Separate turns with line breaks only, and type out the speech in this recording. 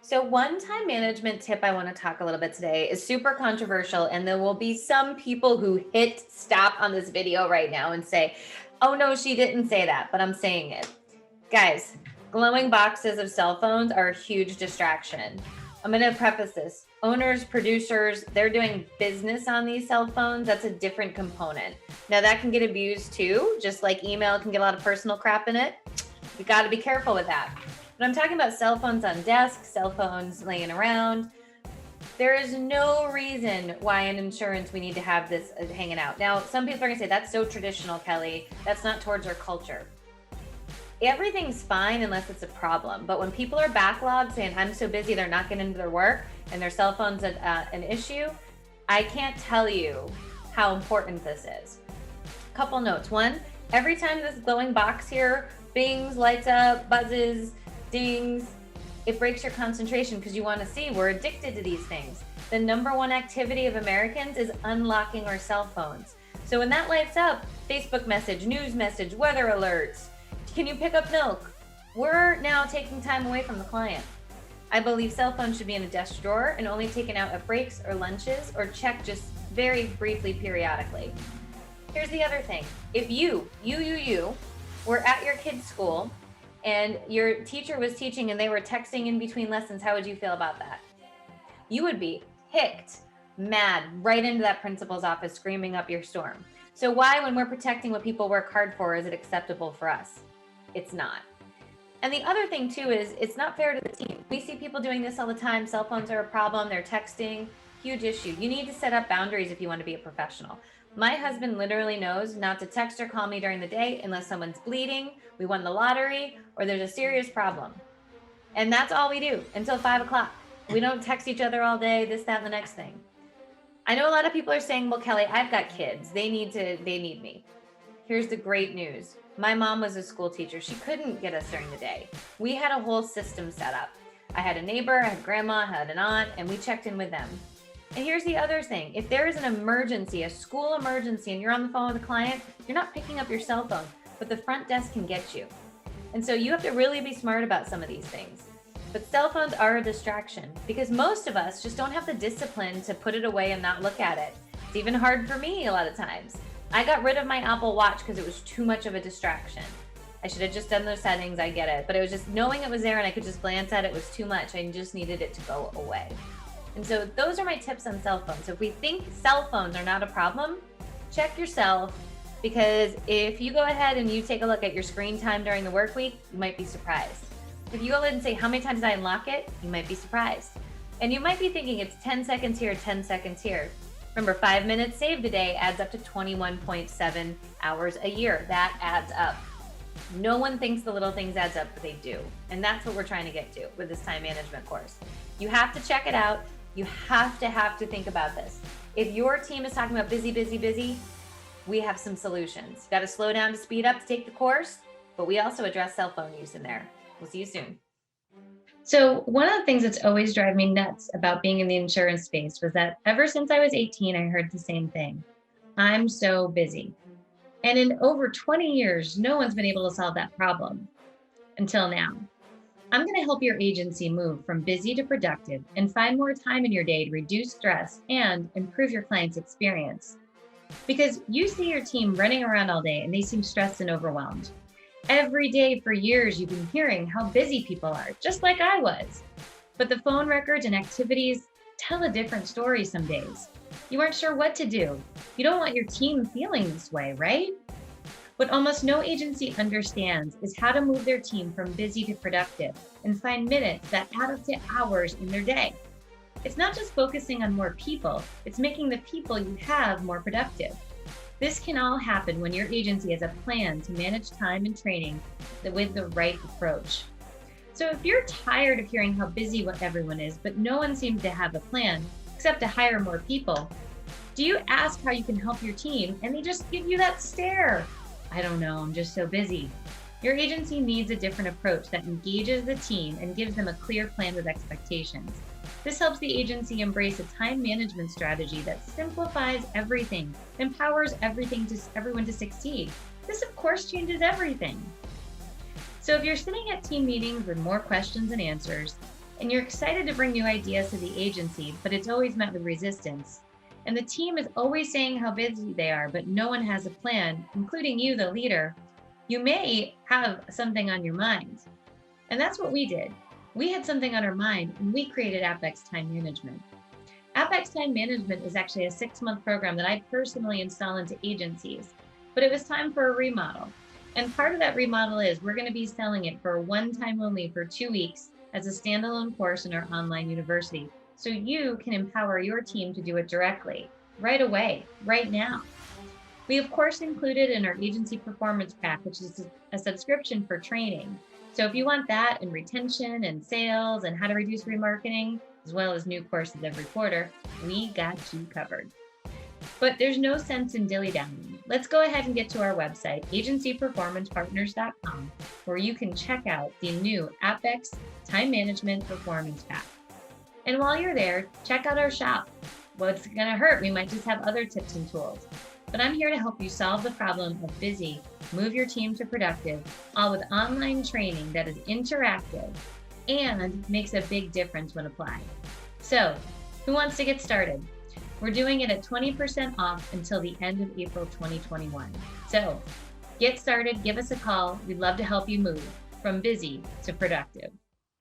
So, one time management tip I want to talk a little bit today is super controversial, and there will be some people who hit stop on this video right now and say, oh no, she didn't say that, but I'm saying it. Guys, glowing boxes of cell phones are a huge distraction. I'm going to preface this. Owners, producers, they're doing business on these cell phones. That's a different component. Now, that can get abused too, just like email can get a lot of personal crap in it. You got to be careful with that. But I'm talking about cell phones on desks, cell phones laying around. There is no reason why in insurance we need to have this hanging out. Now, some people are going to say, that's so traditional, Kelly. That's not towards our culture. Everything's fine unless it's a problem. But when people are backlogged saying, I'm so busy, they're not getting into their work and their cell phone's an issue, I can't tell you how important this is. Couple notes. One, every time this glowing box here bings, lights up, buzzes, dings, it breaks your concentration because you want to see. We're addicted to these things. The number one activity of Americans is unlocking our cell phones. So when that lights up, Facebook message, news message, weather alerts, can you pick up milk? We're now taking time away from the client. I believe cell phones should be in a desk drawer and only taken out at breaks or lunches or checked just very briefly periodically. Here's the other thing. If you were at your kid's school and your teacher was teaching and they were texting in between lessons, how would you feel about that? You would be hicked, mad, right into that principal's office, screaming up your storm. So why, when we're protecting what people work hard for, is it acceptable for us? It's not. And the other thing too is it's not fair to the team. We see people doing this all the time. Cell phones are a problem. They're texting, huge issue. You need to set up boundaries if you want to be a professional. My husband literally knows not to text or call me during the day unless someone's bleeding, we won the lottery, or there's a serious problem. And that's all we do until 5 o'clock. We don't text each other all day, this, that, and the next thing. I know a lot of people are saying, well, Kelly, I've got kids. They need me. Here's the great news. My mom was a school teacher. She couldn't get us during the day. We had a whole system set up. I had a neighbor, I had grandma, I had an aunt, and we checked in with them. And here's the other thing. If there is an emergency, a school emergency, and you're on the phone with a client, you're not picking up your cell phone, but the front desk can get you. And so you have to really be smart about some of these things. But cell phones are a distraction because most of us just don't have the discipline to put it away and not look at it. It's even hard for me a lot of times. I got rid of my Apple Watch because it was too much of a distraction. I should have just done those settings, I get it. But it was just knowing it was there and I could just glance at it was too much. I just needed it to go away. And so those are my tips on cell phones. So if we think cell phones are not a problem, check yourself, because if you go ahead and you take a look at your screen time during the work week, you might be surprised. If you go ahead and say, how many times did I unlock it? You might be surprised. And you might be thinking it's 10 seconds here, 10 seconds here. Remember, 5 minutes saved a day adds up to 21.7 hours a year. That adds up. No one thinks the little things adds up, but they do. And that's what we're trying to get to with this time management course. You have to check it out. You have to think about this. If your team is talking about busy, we have some solutions. You got to slow down to speed up to take the course, but we also address cell phone use in there. We'll see you soon.
So one of the things that's always driven me nuts about being in the insurance space was that ever since I was 18, I heard the same thing. I'm so busy. And in over 20 years, no one's been able to solve that problem until now. I'm going to help your agency move from busy to productive and find more time in your day to reduce stress and improve your client's experience. Because you see your team running around all day and they seem stressed and overwhelmed. Every day for years, you've been hearing how busy people are, just like I was. But the phone records and activities tell a different story some days. You aren't sure what to do. You don't want your team feeling this way, right? What almost no agency understands is how to move their team from busy to productive and find minutes that add up to hours in their day. It's not just focusing on more people, it's making the people you have more productive. This can all happen when your agency has a plan to manage time and training with the right approach. So if you're tired of hearing how busy everyone is, but no one seems to have a plan except to hire more people, do you ask how you can help your team and they just give you that stare? I don't know, I'm just so busy. Your agency needs a different approach that engages the team and gives them a clear plan with expectations. This helps the agency embrace a time management strategy that simplifies everything, empowers everyone to succeed. This, of course, changes everything. So if you're sitting at team meetings with more questions than answers, and you're excited to bring new ideas to the agency, but it's always met with resistance. And the team is always saying how busy they are, but no one has a plan, including you, the leader. You may have something on your mind. And that's what we did. We had something on our mind, and we created Apex Time Management. Apex Time Management is actually a 6-month program that I personally install into agencies, but it was time for a remodel. And part of that remodel is we're going to be selling it for one time only for 2 weeks as a standalone course in our online university. So you can empower your team to do it directly, right away, right now. We, of course, included in our agency performance pack, which is a subscription for training. So if you want that and retention and sales and how to reduce remarketing, as well as new courses every quarter, we got you covered. But there's no sense in dilly-dallying. Let's go ahead and get to our website, agencyperformancepartners.com, where you can check out the new Apex Time Management Performance Pack. And while you're there, check out our shop. What's going to hurt? We might just have other tips and tools. But I'm here to help you solve the problem of busy, move your team to productive, all with online training that is interactive and makes a big difference when applied. So, who wants to get started? We're doing it at 20% off until the end of April 2021. So, get started, give us a call. We'd love to help you move from busy to productive.